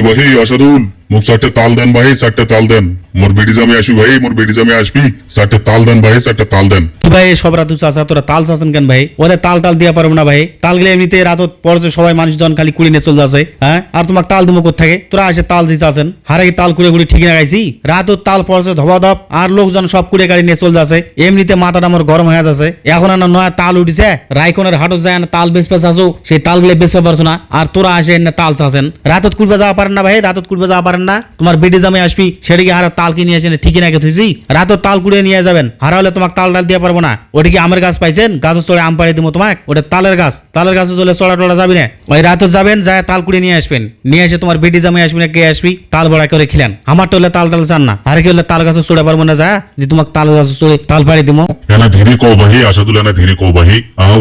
ভাই আসাদুল মোক 4টে তাল দেন ভাই, 4টে তাল দেন। মোর বেটি জামে আসবি ভাই, মোর বেটি জামে আসবি, 4টে তাল দেন ভাই, 4টে তাল দেন। ভাই সব রাতু চাচা তোরা তাল চাচ্ছেন কেন ভাই? ওদের তাল টাল দিয়া পারবো না ভাই। তাল গেলে এমনিতে রাতত পড়ছে সবাই মানুষজন খালি কুড়ি নিয়ে চলে যাচ্ছে। হ্যাঁ আর তোমার তাল দিমো কোথা থেকে? তোরা এসে তাল যে চাচ্ছেন হারে তাল কুড়ে কুড়ি ঠিক না গাইছি। রাতত তাল পড়ছে ধবা ধপ আর লোকজন সব কুড়ে গাড়ি নিয়ে চলে যাচ্ছে। এমনিতে মাথাটা আমার গরম হয়ে যাচ্ছে। এখন আর নয়া তাল উঠেছে রায়কনের হাটত যায় না তাল বেচপে চাচ্ছো, সেই তাল গুলো বেচতে পারছো না। আর তোরা আসে না তাল চাচ্ছেন। রাতত কুড়বে যাওয়া পারেন না ভাই, রাতত কুড়বে যাওয়া পারেন না। তোমার বেটি জামে আসবি সেদিকে হারা তাল কিনে আসেন ঠিকই নাকি তুইছি। রাতত তাল কুড়ে নিয়ে যাবেন, হারা হলে তোমাকে তাল ডাল দিয়ে পারবো না। ওটা কি আমের গাছ পাইছেন? গাছ চড়ে আম পাড়িয়ে দিব তোমাকে? ওটা তালের গাছ, তালের গাছে চলে চড়া টড়া যাবি না। ওই রাতত যাবেন যায় তাল কুড়ে নিয়ে আসবেন, নিয়ে এসে তোমার বেটি জামে আসবি না কে আসবি তাল বড়া করে খেলেন। আমার তো হলে তাল টাল চান না, আর কি হলে তাল গাছে চড়ে পারবো না যায় যে তোমাকে তাল গাছে চড়ে তাল পাড়িয়ে দিব। এনা ধীরে কও ভাই আসাদুল, এনা ধীরে কও ভাই।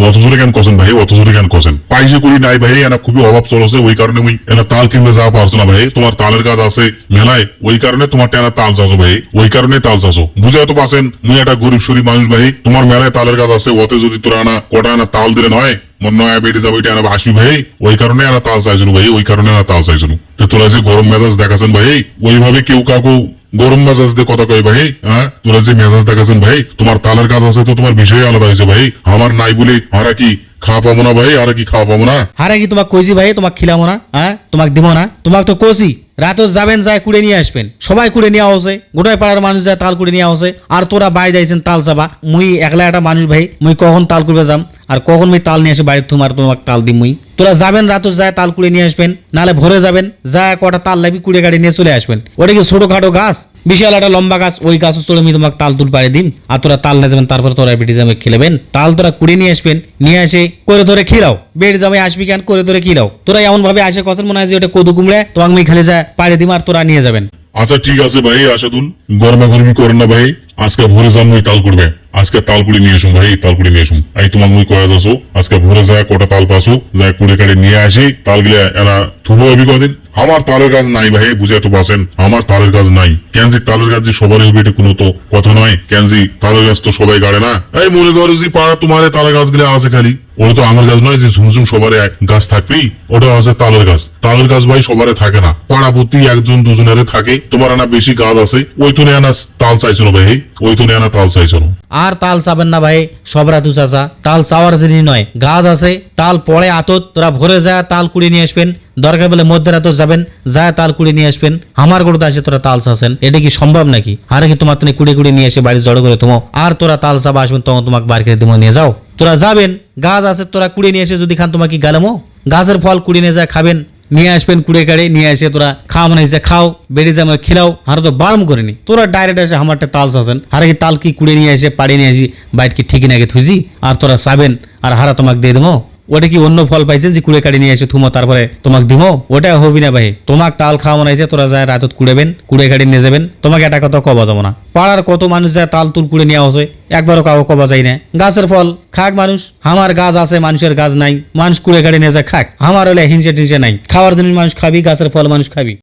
অত জোরে কেন কছেন ভাই, অত জোরে কেন কছেন? পাইছে করি নাই ভাই, এনা খুবই অভাব চলছে, ওই কারণে মুই এনা তাল কিনতে যাওয়া পারছো না ভাই। তোমার তালের গাছ আছে মেলায়, ওই কারণে তোমার টেনা তাল চাষো ভাই, ওই কারণে তাল চাষো। বুঝে তো পাচ্ছেন মুই একটা গরিব শরীর মানুষ ভাই। তোমার মেলায় তালের গাছ আছে, ওতে যদি তোরা আনা কটা আনা তাল দিলে নয় মন নয় বেটে যাবো এটা আনা আসবি ভাই। ওই কারণে আনা তাল চাইছিল ভাই, ওই কারণে আনা তাল চাইছিল। তো তোরা যে গরম মেজাজ দেখাচ্ছেন ভাই, ওইভাবে কেউ কাউকে গরম মেজাজ দিয়ে কথা কয় ভাই। হ্যাঁ তোরা যে মেজাজ দেখাচ্ছেন ভাই, তোমার তালের গাছ আছে তো তোমার বিষয় আলাদা হয়েছে ভাই। আমার নাই বলে হারা কি খাওয়া পাবো না ভাই, আর কি খাওয়া পাবো না? হারে কি তোমাকে কইছি ভাই তোমাকে খিলামো না? হ্যাঁ তোমাকে দিব না? তোমাকে তো কইছি রাতও যাবেন যায় কুড়ে নিয়ে আসবেন। সবাই কুড়ে নিয়ে আসে, গোটাই পাড়ার মানুষ যায় তাল কুড়ে নিয়ে আসে। আর তোরা বাড়ি যাইছেন তাল চাবা। মুই একলা একটা মানুষ ভাই, মুই কখন তাল কুড়বে যাম আর কখন মুই তাল নিয়ে আসে বাড়ির তোমার তোমাকে তাল দিই মুই। তোরা যাবেন রাতও যায় তাল কুড়ে নিয়ে আসবেন, নালে ভোরে যাবেন যায় কটা তাল লাগবে কুড়ে গাড়ি নিয়ে চলে আসবেন। ওটা কি ছোটখাটো গাছ? বিশাল একটা লম্বা গাছ, ওই গাছ চলে আমি তোমাকে তাল তুল পাড়ে দিন আর তোরা তাল নিয়ে যাবেন। তারপরে তোরা বেটি জামে খেলেবেন। তাল তোরা কুড়ে নিয়ে আসবেন, নিয়ে আসে করে ধরে খিলাও। বেটি জামে আসবি কেন করে ধরে খিলাও। তোরা এমন ভাবে আসে কখন মনে হয় যে ওটা কদু কুমড়ে তোমাকে আমি খালি যায় পাড়ে দিম আর তোরা নিয়ে যাবেন। আচ্ছা ঠিক আছে ভাই আসাদুল, গরমা গরমি করেন না ভাই। আজকে ভোরে যান মুই তাল করবে, আজকে তাল কুড়ি নিয়ে আসুন ভাই, তাল কুড়ি নিয়ে আসুন। এই তোমার মুই কয়া যাচ্ছো আজকে ভোরে যায় কটা তাল পাসো যায় কুড়ে কাড়ে নিয়ে আসি। তাল গিলা এরা থুবো হবি কদিন। আমার তালের গাছ নাই ভাই, বুঝে তো পাচ্ছেন আমার তালের গাছ নাই। কেনজি তালের গাছ যে সবারই হবে এটা কোনো তো কথা নয়। কেনজি তালের গাছ তো সবাই গাড়ে না। এই মনে করো যে পাড়া তোমার তালের গাছ গুলা আছে খালি, ওটা তো আমার গাছ নয় যে ঝুমঝুম সবার গাছ থাকবি। ওটা আছে তালের গাছ। তালের গাছ ভাই সবারে থাকে না, পাড়া প্রতি একজন দুজনের থাকে। তোমার আনা বেশি গাছ আছে, ওই তো আনা তাল চাইছিল ভাই, ওই তো আনা তাল চাইছিল। আর তাল চাবেন না ভাই সব রাতু চাচা, তাল চাওয়ার জিনিস নয়। গাছ আছে তাল পড়ে আতত, তোরা ভোরে যায় তাল কুড়ি নিয়ে আসবেন। দরকার বলে মধ্যে রাত যাবেন যায় তাল কুড়ি নিয়ে আসবেন। আমার গরুতে আসে তোরা তাল চাচ্ছেন, এটা কি সম্ভব নাকি? আরে কি তোমার তুমি কুড়ি কুড়ি নিয়ে এসে বাড়ি জড়ো করে তোমার আর তোরা তাল চাবা আসবেন তখন তোমাকে বাড়ি খেতে তোমার নিয়ে যাও। তোরা যাবেন গাছ আছে তোরা কুড়ি নিয়ে এসে যদি খান তোমাকে গালামো গাছের ফল কুড়ি নিয়ে যায় খাবেন, নিয়ে আসবেন কুড়ে কাড়ে নিয়ে এসে তোরা খাওয়া মানে খাও বেড়ে জামা খিলাও। আর তো বারম করেনি তোরা ডাইরেক্ট এসে আমারটা তাল চাচ্ছেন। হারে কি তাল কি কুড়ে নিয়ে এসে পাড়ি নিয়ে আসি বাইট কি ঠিকই নাকি থুইছি আর তোরা চাবেন আর হারা তোমাকে দিয়ে দেবো। ওটা কি অন্য ফল পাইছেন যে কুড়ে কাড়ি নিয়ে এসে থুমো তারপরে তোমাকে দিমো? ওটা হবি না ভাই। তোমাকে তাল খাওয়া মনে তোরা যায় রাতত কুড়েবেন কুড়ে কাড়ি নিয়ে যাবেন। তোমাকে এটা কথা কবা যাবো না। পাড়ার কত মানুষ যায় তাল তুল কুড়ে নিয়ে আসে, একবারও কাউ কবা যায় না। গাছের ফল খাক মানুষ, আমার গাছ আছে মানুষের গাছ নাই, মানুষ কুড়ে কাড়ি নিয়ে যায় খাক। আমার হলে হিংসে টিংসে নাই, খাওয়ার জিনিস মানুষ খাবি, গাছের ফল মানুষ খাবি।